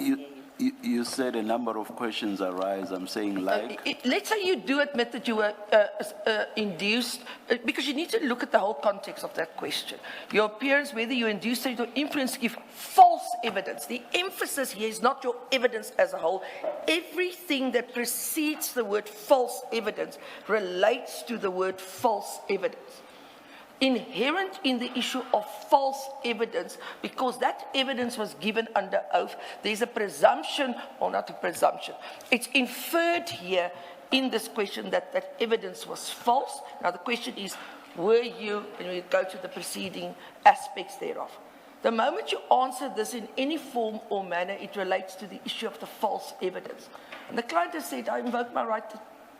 You said a number of questions arise. I'm saying like. Let's say you do admit that you were induced, because you need to look at the whole context of that question. Your appearance, whether you induced it or influence, give false evidence. The emphasis here is not your evidence as a whole. Everything that precedes the word false evidence relates to the word false evidence. Inherent in the issue of false evidence, because that evidence was given under oath, there's a presumption, or not a presumption, it's inferred here in this question that that evidence was false. Now the question is, were you, and we go to the preceding aspects thereof. The moment you answer this in any form or manner, it relates to the issue of the false evidence. And the client has said, I invoke my right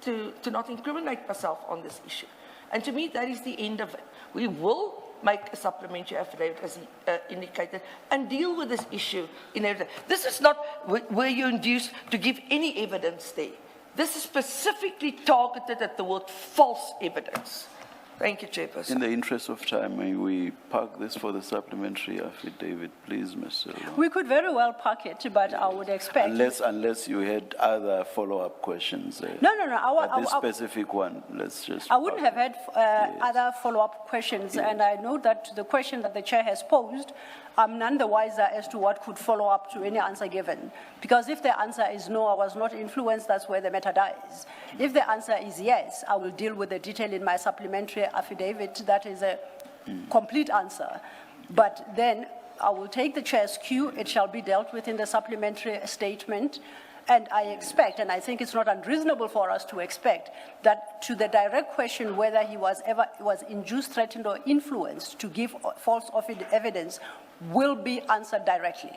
to not incriminate myself on this issue. And to me, that is the end of it. We will make a supplementary affidavit, as he indicated, and deal with this issue in evidence. This is not where you induced to give any evidence there. This is specifically targeted at the word false evidence. Thank you, Chairperson. In the interest of time, may we park this for the supplementary affidavit, please, Mr. We could very well park it, but I would expect... Unless you had other follow-up questions. No. This specific one, let's just... I wouldn't have had other follow-up questions, Yes. and I know that the question that the chair has posed, I'm none the wiser as to what could follow up to any answer given. Because if the answer is no, I was not influenced, that's where the matter dies. If the answer is yes, I will deal with the detail in my supplementary affidavit. That is a complete answer. But then I will take the chair's cue. It shall be dealt with in the supplementary statement. And I expect, and I think it's not unreasonable for us to expect, that to the direct question whether he was induced, threatened, or influenced to give false evidence will be answered directly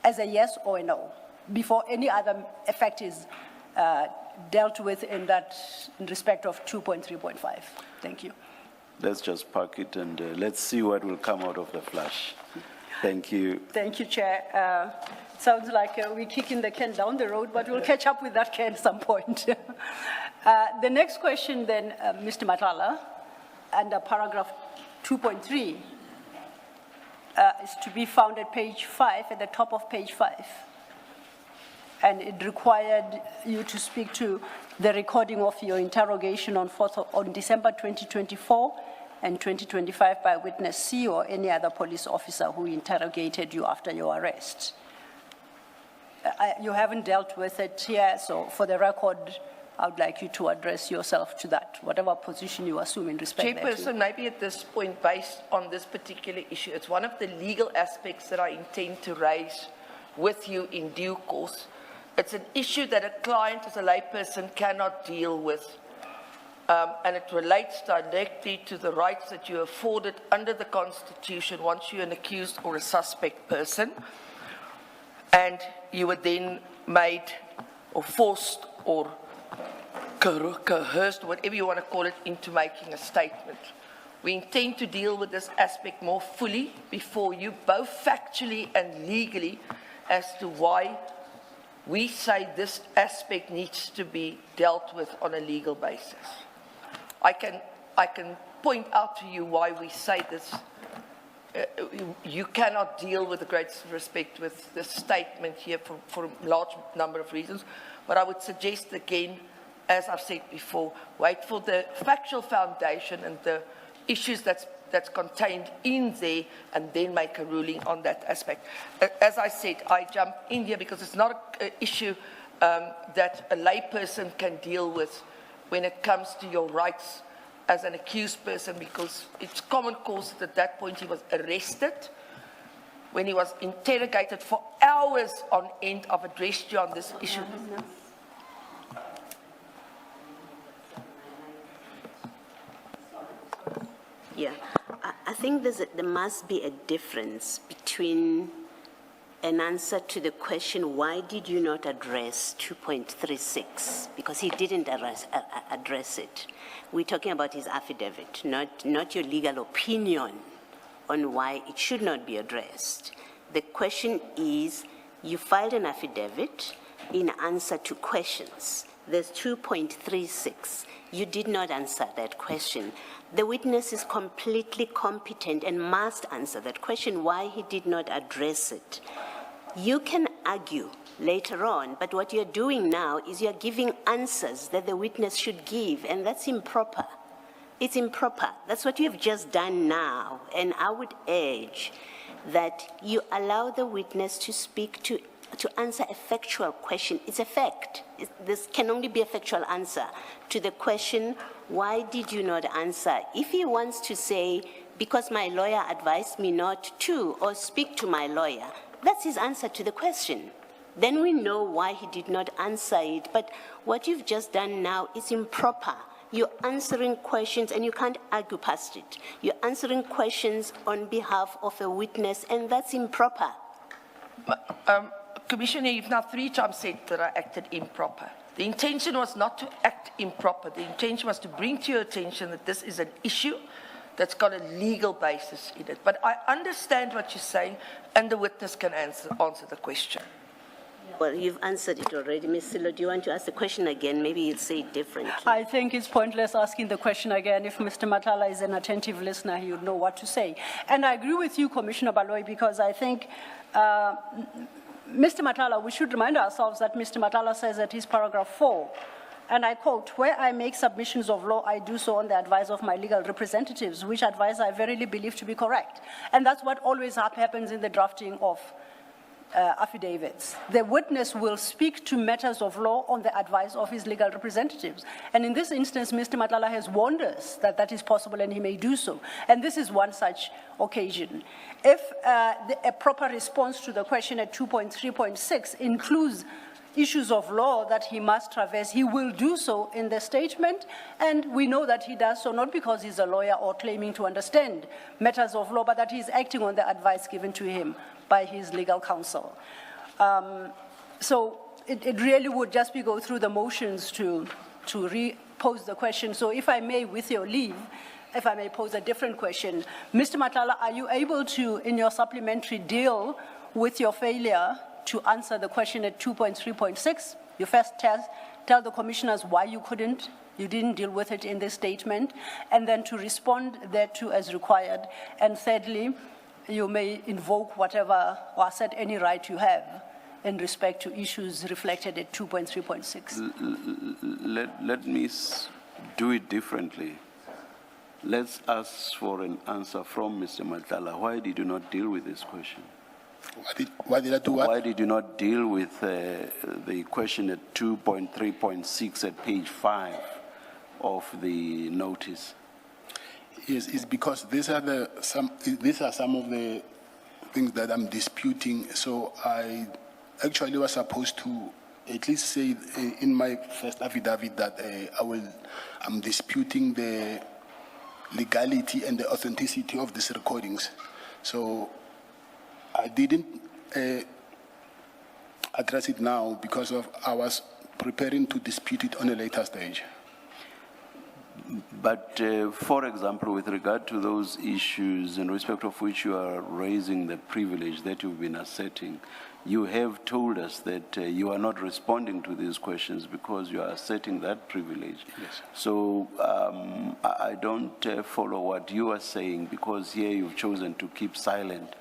as a yes or a no, before any other effect is dealt with in respect of 2.3.5. Thank you. Let's just park it and let's see what will come out of the flash. Thank you. Thank you, Chair. Sounds like we're kicking the can down the road, but we'll catch up with that can at some point. The next question then, Mr. Matlala, under paragraph 2.3, is to be found at page 5, at the top of page 5. And it required you to speak to the recording of your interrogation on December 2024 and 2025 by witness C or any other police officer who interrogated you after your arrest. You haven't dealt with it here, so for the record, I would like you to address yourself to that, whatever position you assume in respect thereto. Chairperson, maybe at this point, based on this particular issue, it's one of the legal aspects that I intend to raise with you in due course. It's an issue that a client as a layperson cannot deal with, and it relates directly to the rights that you afforded under the Constitution once you're an accused or a suspect person, and you were then made or forced or coerced, whatever you want to call it, into making a statement. We intend to deal with this aspect more fully before you, both factually and legally, as to why we say this aspect needs to be dealt with on a legal basis. I can point out to you why we say this. You cannot deal with the greatest respect with this statement here for a large number of reasons, but I would suggest again, as I've said before, wait for the factual foundation and the issues that's contained in there, and then make a ruling on that aspect. As I said, I jump in here because it's not an issue that a layperson can deal with when it comes to your rights as an accused person, because it's common cause that at that point he was arrested. When he was interrogated for hours on end, I've addressed you on this issue. Yeah, I think there must be a difference between an answer to the question, why did you not address 2.36? Because he didn't address it. We're talking about his affidavit, not your legal opinion on why it should not be addressed. The question is, you filed an affidavit in answer to questions. There's 2.36. You did not answer that question. The witness is completely competent and must answer that question, why he did not address it. You can argue later on, but what you're doing now is you're giving answers that the witness should give, and that's improper. It's improper. That's what you've just done now, and I would urge that you allow the witness to speak to answer a factual question. It's a fact. This can only be a factual answer to the question, why did you not answer? If he wants to say, because my lawyer advised me not to, or speak to my lawyer, that's his answer to the question. Then we know why he did not answer it. But what you've just done now is improper. You're answering questions, and you can't argue past it. You're answering questions on behalf of a witness, and that's improper. Commissioner, you've now 3 times said that I acted improper. The intention was not to act improper. The intention was to bring to your attention that this is an issue that's got a legal basis in it. But I understand what you're saying, and the witness can answer the question. Well, you've answered it already. Ms. Silo, do you want to ask the question again? Maybe you'll say it differently. I think it's pointless asking the question again. If Mr. Matlala is an attentive listener, he would know what to say. And I agree with you, Commissioner Baloyi, because I think Mr. Matlala, we should remind ourselves that Mr. Matlala says that his paragraph 4, and I quote, where I make submissions of law, I do so on the advice of my legal representatives, which advice I verily believe to be correct. And that's what always happens in the drafting of affidavits. The witness will speak to matters of law on the advice of his legal representatives. And in this instance, Mr. Matlala has warned us that that is possible, and he may do so. And this is one such occasion. If a proper response to the question at 2.3.6 includes issues of law that he must traverse, he will do so in the statement, and we know that he does so not because he's a lawyer or claiming to understand matters of law, but that he's acting on the advice given to him by his legal counsel. So it really would just be go through the motions to repose the question. So if I may, with your leave, if I may pose a different question, Mr. Matlala, are you able to, in your supplementary, deal with your failure to answer the question at 2.3.6? You first tell the commissioners why you didn't deal with it in this statement, and then to respond thereto as required. And thirdly, you may invoke whatever or assert any right you have in respect to issues reflected at 2.3.6. Let me do it differently. Let's ask for an answer from Mr. Matlala. Why did you not deal with this question? Why did I do what? Why did you not deal with the question at 2.3.6 at page 5 of the notice? Yes, it's because these are some of the things that I'm disputing. So I actually was supposed to at least say in my first affidavit that I'm disputing the legality and the authenticity of these recordings. So I didn't address it now because I was preparing to dispute it on a later stage. But, for example, with regard to those issues in respect of which you are raising the privilege that you've been asserting, you have told us that you are not responding to these questions because you are asserting that privilege. Yes. So I don't follow what you are saying, because here you've chosen to keep silent,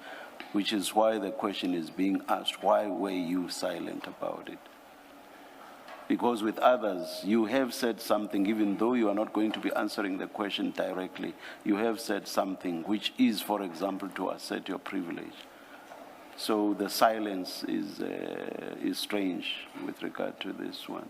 which is why the question is being asked, why were you silent about it? Because with others, you have said something, even though you are not going to be answering the question directly, you have said something which is, for example, to assert your privilege. So the silence is strange with regard to this one.